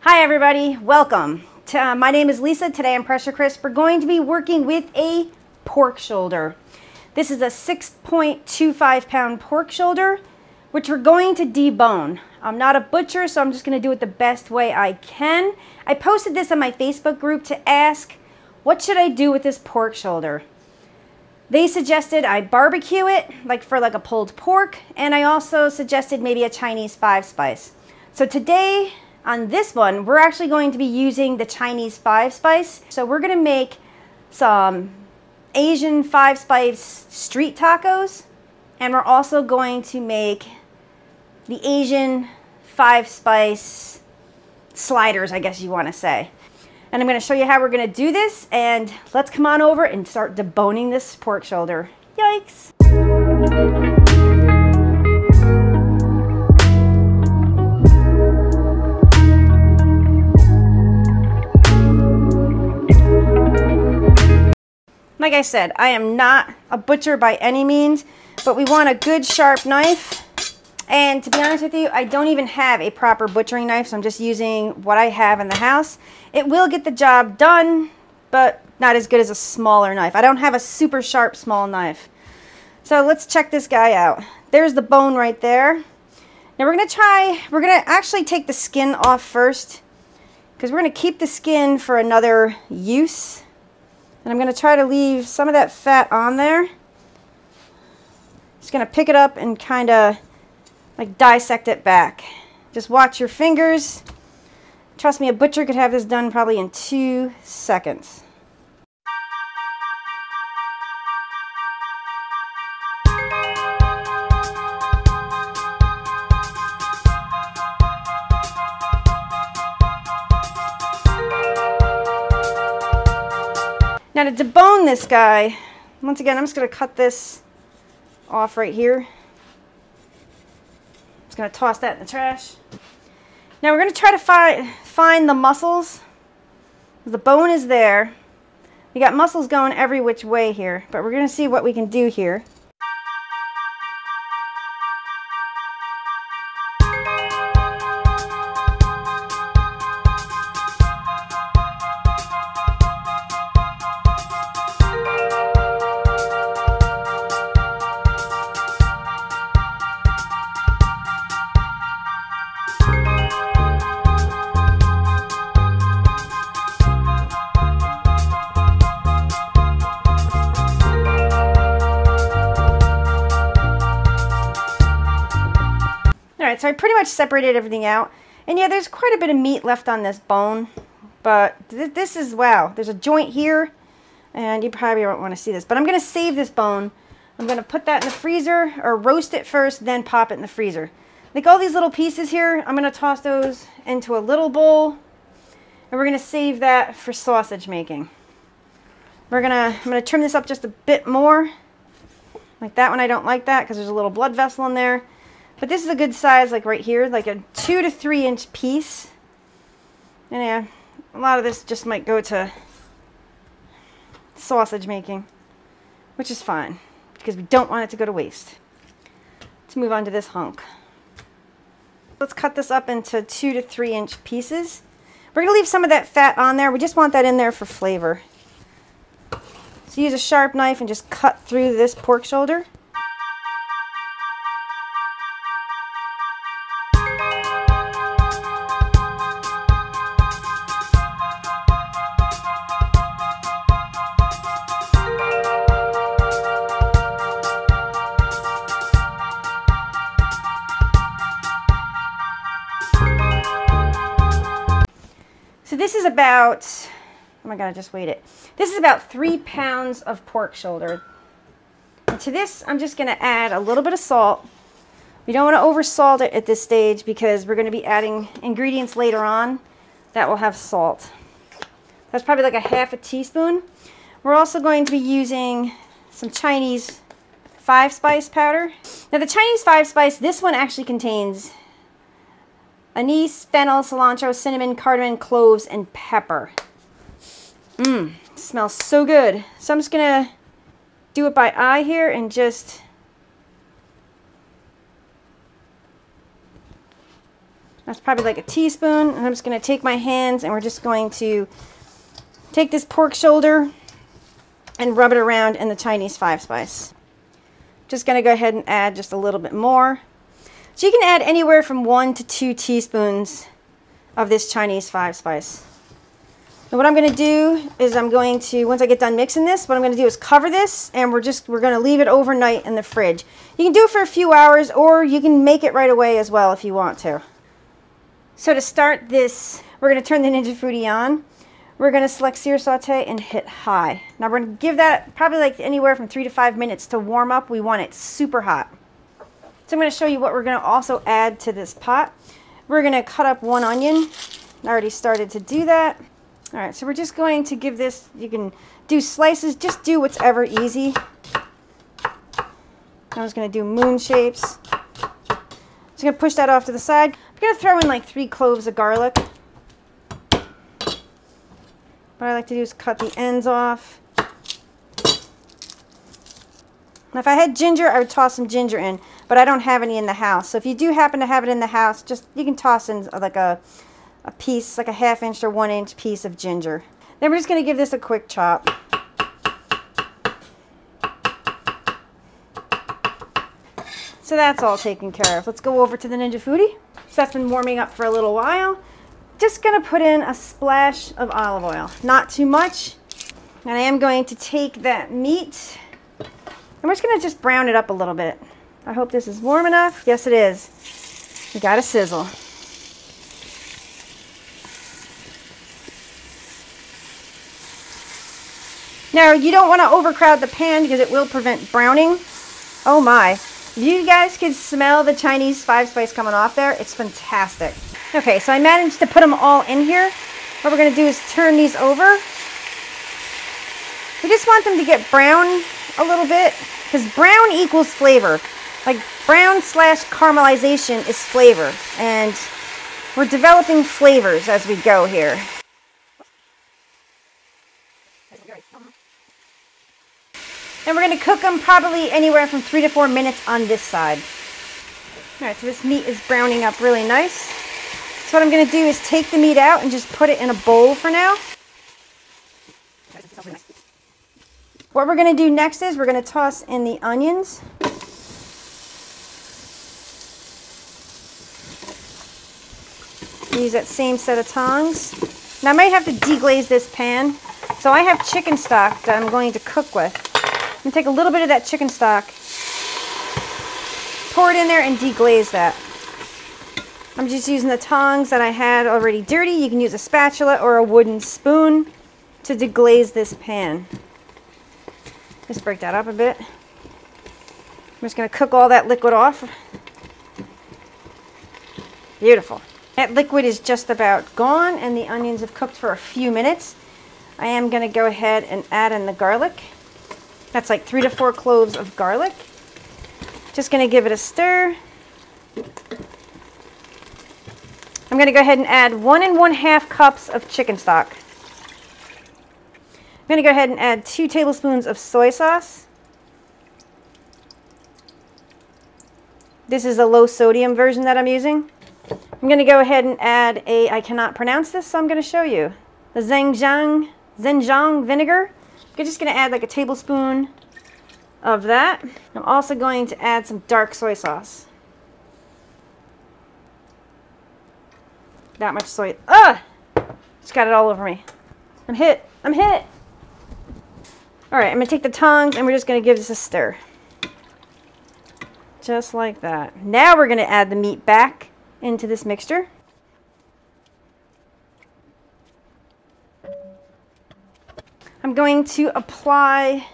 Hi everybody, welcome. My name is Lisa. Today on Pressure Crisp we're going to be working with a pork shoulder. This is a 6.25 pound pork shoulder, which we're going to debone. I'm not a butcher, so I'm just going to do it the best way I can. I posted this on my Facebook group to ask, what should I do with this pork shoulder? They suggested I barbecue it, for a pulled pork, and I also suggested maybe a Chinese 5-spice. So today, on this one, we're actually going to be using the Chinese 5-spice. So we're going to make some Asian 5-spice street tacos, and we're also going to make the Asian 5-spice sliders, I guess you want to say. And I'm going to show you how we're going to do this, and let's come on over and start deboning this pork shoulder. Yikes! Like I said, I am not a butcher by any means, but we want a good sharp knife. And to be honest with you, I don't even have a proper butchering knife, so I'm just using what I have in the house. It will get the job done, but not as good as a smaller knife. I don't have a super sharp small knife. So let's check this guy out. There's the bone right there. Now we're going to actually take the skin off first, because we're going to keep the skin for another use. And I'm going to try to leave some of that fat on there. Just going to pick it up and kind of dissect it back. Just watch your fingers. Trust me, a butcher could have this done probably in 2 seconds. Now to debone this guy, once again, I'm just going to cut this off right here. Just going to toss that in the trash. Now we're going to try to find the muscles. The bone is there. We got muscles going every which way here, but we're going to see what we can do here. Alright, so I pretty much separated everything out. And yeah, there's quite a bit of meat left on this bone. But this is, wow, there's a joint here. And you probably don't want to see this. But I'm going to save this bone. I'm going to put that in the freezer, or roast it first, then pop it in the freezer. Like all these little pieces here, I'm going to toss those into a little bowl. And we're going to save that for sausage making. I'm going to trim this up just a bit more. Like that one, I don't like that because there's a little blood vessel in there. But this is a good size, like right here, like a 2 to 3 inch piece. And yeah, a lot of this just might go to sausage making, which is fine because we don't want it to go to waste. Let's move on to this hunk. Let's cut this up into 2 to 3 inch pieces. We're going to leave some of that fat on there. We just want that in there for flavor. So use a sharp knife and just cut through this pork shoulder. So this is about, oh my god, I just weighed it. This is about 3 pounds of pork shoulder. And to this, I'm just going to add a little bit of salt. We don't want to over salt it at this stage because we're going to be adding ingredients later on that will have salt. That's probably like a ½ teaspoon. We're also going to be using some Chinese 5-spice powder. Now the Chinese 5-spice, this one actually contains anise, fennel, cilantro, cinnamon, cardamom, cloves, and pepper. Smells so good. So I'm just going to do it by eye here and just That's probably like a teaspoon. And I'm just going to take my hands and we're just going to take this pork shoulder and rub it around in the Chinese 5-spice. Just going to go ahead and add just a little bit more. So you can add anywhere from 1 to 2 teaspoons of this Chinese 5-spice. And what I'm going to do is once I get done mixing this, what I'm going to do is cover this, and we're going to leave it overnight in the fridge. You can do it for a few hours, or you can make it right away as well if you want to. So to start this, we're going to turn the Ninja Foodi on. We're going to select sear saute and hit high. Now we're going to give that probably like anywhere from 3 to 5 minutes to warm up. We want it super hot. So I'm going to show you what we're going to also add to this pot. We're going to cut up 1 onion. I already started to do that. All right, so we're just going to give this, you can do slices, just do what's ever easy. I was going to do moon shapes. Just going to push that off to the side. I'm going to throw in like 3 cloves of garlic. What I like to do is cut the ends off. Now if I had ginger, I would toss some ginger in, but I don't have any in the house. So if you do happen to have it in the house, just you can toss in like a piece, like a 1/2 inch or 1 inch piece of ginger. Then we're just going to give this a quick chop. So that's all taken care of. Let's go over to the Ninja Foodi. So that's been warming up for a little while. Just going to put in a splash of olive oil. Not too much. And I am going to take that meat and we're just going to just brown it up a little bit. I hope this is warm enough. Yes, it is. We got a sizzle. Now, you don't want to overcrowd the pan because it will prevent browning. Oh my. If you guys can smell the Chinese 5-spice coming off there, it's fantastic. Okay, so I managed to put them all in here. What we're going to do is turn these over. We just want them to get brown a little bit because brown equals flavor. Like brown / caramelization is flavor. And we're developing flavors as we go here. And we're going to cook them probably anywhere from 3 to 4 minutes on this side. Alright, so this meat is browning up really nice. So what I'm going to do is take the meat out and just put it in a bowl for now. What we're going to do next is we're going to toss in the onions. Use that same set of tongs. Now I might have to deglaze this pan. So I have chicken stock that I'm going to cook with. I'm going to take a little bit of that chicken stock, pour it in there and deglaze that. I'm just using the tongs that I had already dirty. You can use a spatula or a wooden spoon to deglaze this pan. Just break that up a bit. I'm just going to cook all that liquid off. Beautiful. That liquid is just about gone and the onions have cooked for a few minutes. I am going to go ahead and add in the garlic. That's like 3 to 4 cloves of garlic. Just going to give it a stir. I'm going to go ahead and add 1 1/2 cups of chicken stock. I'm going to go ahead and add 2 tablespoons of soy sauce. This is a low sodium version that I'm using. I'm going to go ahead and add I cannot pronounce this, so I'm going to show you. The Zhenjiang vinegar. I'm just going to add like a tablespoon of that. I'm also going to add some dark soy sauce. That much soy. Ugh! Just got it all over me. I'm hit. I'm hit. Alright, I'm going to take the tongs and we're just going to give this a stir. Just like that. Now we're going to add the meat back into this mixture. I'm going to apply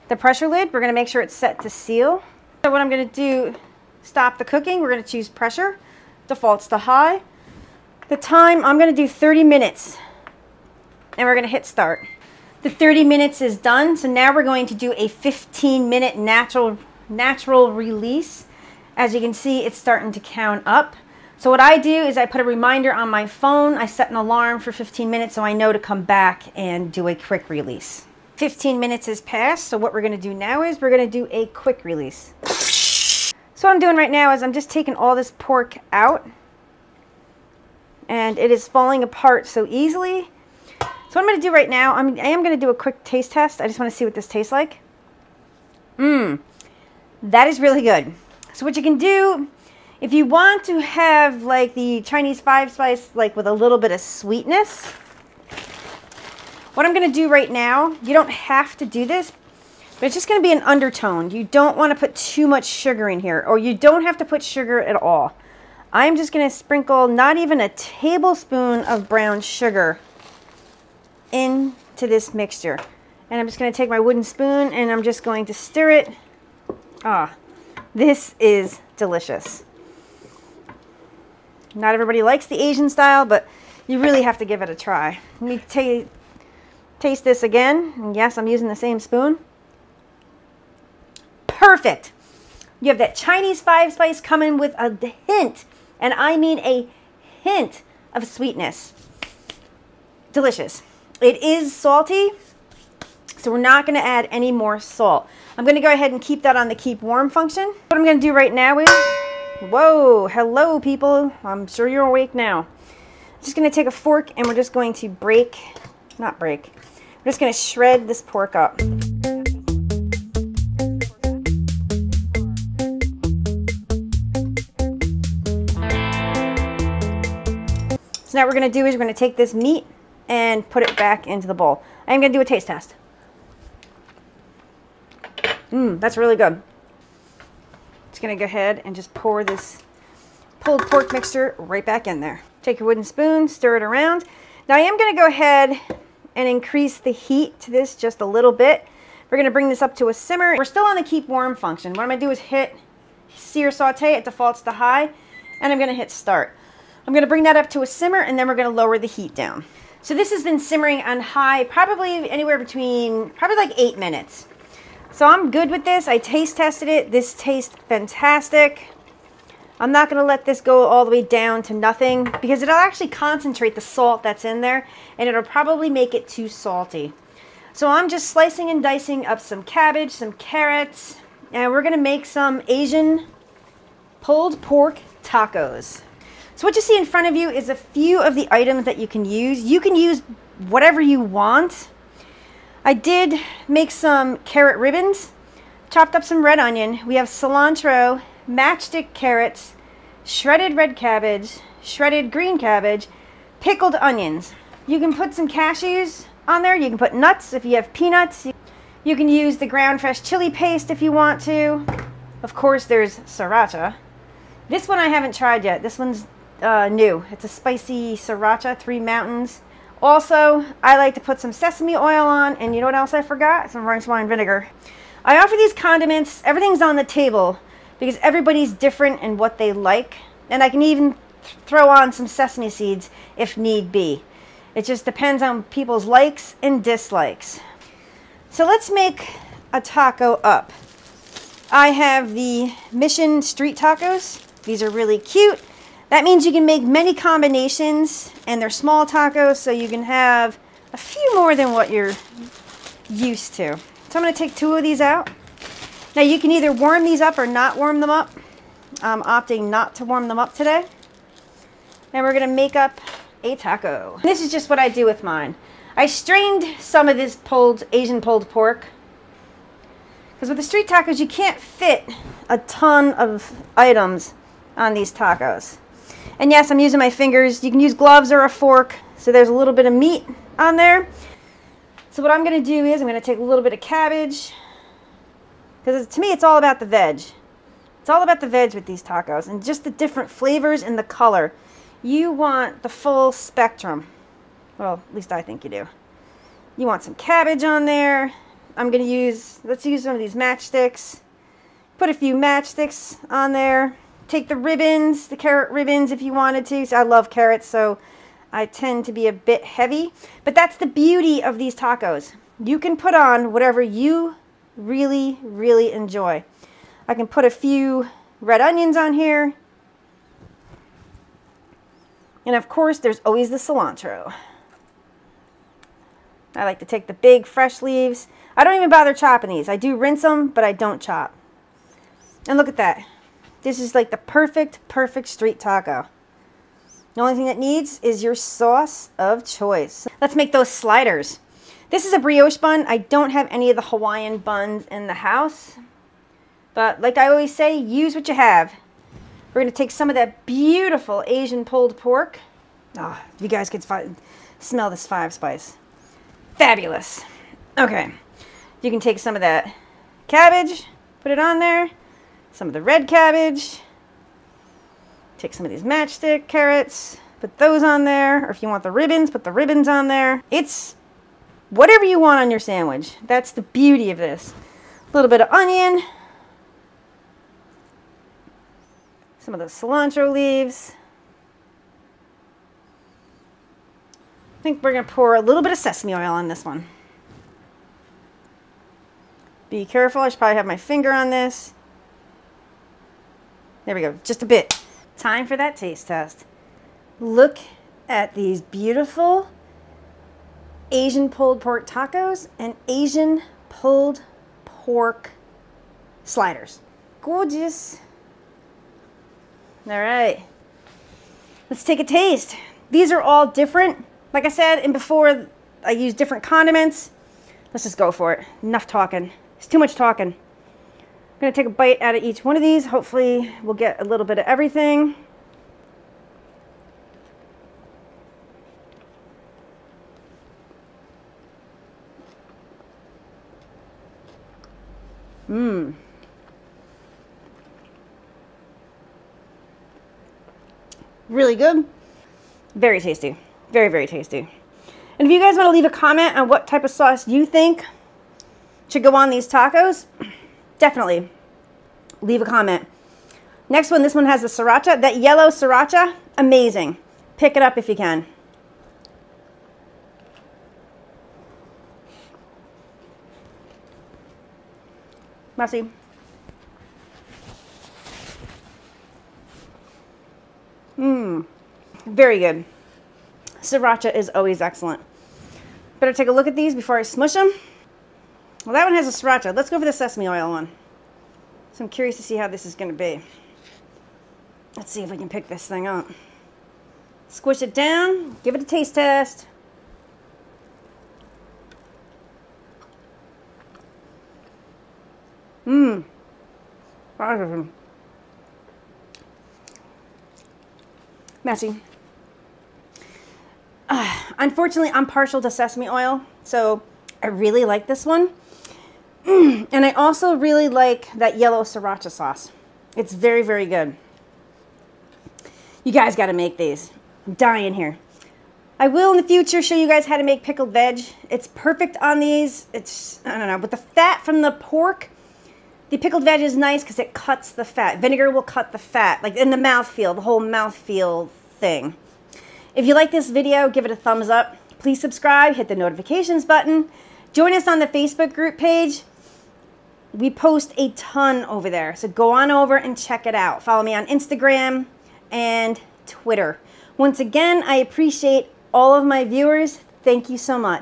the pressure lid. We're going to make sure it's set to seal. So what I'm going to do, stop the cooking. We're going to choose pressure. Defaults to high. The time, I'm going to do 30 minutes. And we're going to hit start. The 30 minutes is done. So now we're going to do a 15-minute natural release. As you can see, it's starting to count up. So what I do is I put a reminder on my phone. I set an alarm for 15 minutes so I know to come back and do a quick release. 15 minutes has passed, so what we're going to do now is we're going to do a quick release. So what I'm doing right now is I'm just taking all this pork out, and it is falling apart so easily. So what I'm going to do right now, I am going to do a quick taste test. I just want to see what this tastes like. That is really good. So what you can do, if you want to have like the Chinese 5-spice, like with a little bit of sweetness, what I'm going to do right now, you don't have to do this, but it's just going to be an undertone. You don't want to put too much sugar in here, or you don't have to put sugar at all. I'm just going to sprinkle not even a tablespoon of brown sugar into this mixture. And I'm just going to take my wooden spoon and I'm just going to stir it. Ah, this is delicious. Not everybody likes the Asian style, but you really have to give it a try. Let me taste this again. And yes, I'm using the same spoon. Perfect. You have that Chinese 5-spice coming with a hint, and I mean a hint of sweetness. Delicious. It is salty, so we're not going to add any more salt. I'm going to go ahead and keep that on the keep warm function. What I'm going to do right now is, whoa, hello people. I'm sure you're awake now. I'm just going to take a fork and we're just going to we're just going to shred this pork up. So now what we're going to do is we're going to take this meat and put it back into the bowl. I'm going to do a taste test. That's really good. Just going to go ahead and just pour this pulled pork mixture right back in there. Take your wooden spoon, stir it around. Now I am going to go ahead and increase the heat to this just a little bit. We're going to bring this up to a simmer. We're still on the keep warm function. What I'm going to do is hit sear saute. It defaults to high, and I'm going to hit start. I'm going to bring that up to a simmer, and then we're going to lower the heat down. So this has been simmering on high probably anywhere between like 8 minutes. So I'm good with this. I taste tested it. This tastes fantastic. I'm not going to let this go all the way down to nothing because it'll actually concentrate the salt that's in there, and it'll probably make it too salty. So I'm just slicing and dicing up some cabbage, some carrots, and we're going to make some Asian pulled pork tacos. So what you see in front of you is a few of the items that you can use. You can use whatever you want. I did make some carrot ribbons, chopped up some red onion. We have cilantro, matchstick carrots, shredded red cabbage, shredded green cabbage, pickled onions. You can put some cashews on there. You can put nuts if you have peanuts. You can use the ground fresh chili paste if you want to. Of course, there's sriracha. This one I haven't tried yet. This one's new. It's a spicy sriracha, 3 Mountains. Also, I like to put some sesame oil on, and you know what else I forgot? Some rice wine vinegar. I offer these condiments. Everything's on the table because everybody's different in what they like, and I can even throw on some sesame seeds if need be. It just depends on people's likes and dislikes. So let's make a taco up. I have the Mission Street Tacos. These are really cute. That means you can make many combinations, and they're small tacos, so you can have a few more than what you're used to. So I'm going to take 2 of these out. Now you can either warm these up or not warm them up. I'm opting not to warm them up today. And we're going to make up a taco. This is just what I do with mine. I strained some of this Asian pulled pork. Because with the street tacos, you can't fit a ton of items on these tacos. And yes, I'm using my fingers. You can use gloves or a fork. So there's a little bit of meat on there. So what I'm going to do is I'm going to take a little bit of cabbage. Because to me, it's all about the veg. It's all about the veg with these tacos. And just the different flavors and the color. You want the full spectrum. Well, at least I think you do. You want some cabbage on there. I'm going to let's use some of these matchsticks. Put a few matchsticks on there. Take the ribbons, the carrot ribbons if you wanted to. So I love carrots, so I tend to be a bit heavy. But that's the beauty of these tacos. You can put on whatever you really, really enjoy. I can put a few red onions on here. And of course, there's always the cilantro. I like to take the big fresh leaves. I don't even bother chopping these. I do rinse them, but I don't chop. And look at that. This is like the perfect street taco. The only thing it needs is your sauce of choice. Let's make those sliders. This is a brioche bun. I don't have any of the Hawaiian buns in the house. But like I always say, use what you have. We're going to take some of that beautiful Asian pulled pork. Oh, if you guys could smell this 5-spice. Fabulous. Okay. You can take some of that cabbage, put it on there. Some of the red cabbage. Take some of these matchstick carrots, put those on there. Or if you want the ribbons, put the ribbons on there. It's whatever you want on your sandwich. That's the beauty of this. A little bit of onion. Some of the cilantro leaves. I think we're going to pour a little bit of sesame oil on this one. Be careful, I should probably have my finger on this. There we go, just a bit. Time for that taste test. Look at these beautiful Asian pulled pork tacos and Asian pulled pork sliders. Gorgeous. All right, let's take a taste. These are all different. Like I said, and before I use different condiments. Let's just go for it. Enough talking. It's too much talking. I'm gonna take a bite out of each one of these. Hopefully we'll get a little bit of everything. Mmm. Really good. Very tasty. Very, very tasty. And if you guys want to leave a comment on what type of sauce you think should go on these tacos, definitely leave a comment. Next one, this one has the sriracha. That yellow sriracha, amazing. Pick it up if you can. Messy. Mmm. Very good. Sriracha is always excellent. Better take a look at these before I smush them. Well, that one has a sriracha. Let's go for the sesame oil one. So I'm curious to see how this is going to be. Let's see if we can pick this thing up. Squish it down. Give it a taste test. Mmm. Messy. Unfortunately, I'm partial to sesame oil, so I really like this one. And I also really like that yellow sriracha sauce. It's very, very good. You guys got to make these. I'm dying here. I will in the future show you guys how to make pickled veg. It's perfect on these. It's, I don't know, but the fat from the pork, the pickled veg is nice because it cuts the fat. Vinegar will cut the fat, like in the mouthfeel, the whole mouthfeel thing. If you like this video, give it a thumbs up. Please subscribe, hit the notifications button. Join us on the Facebook group page. We post a ton over there, so go on over and check it out. Follow me on Instagram and Twitter. Once again, I appreciate all of my viewers. Thank you so much.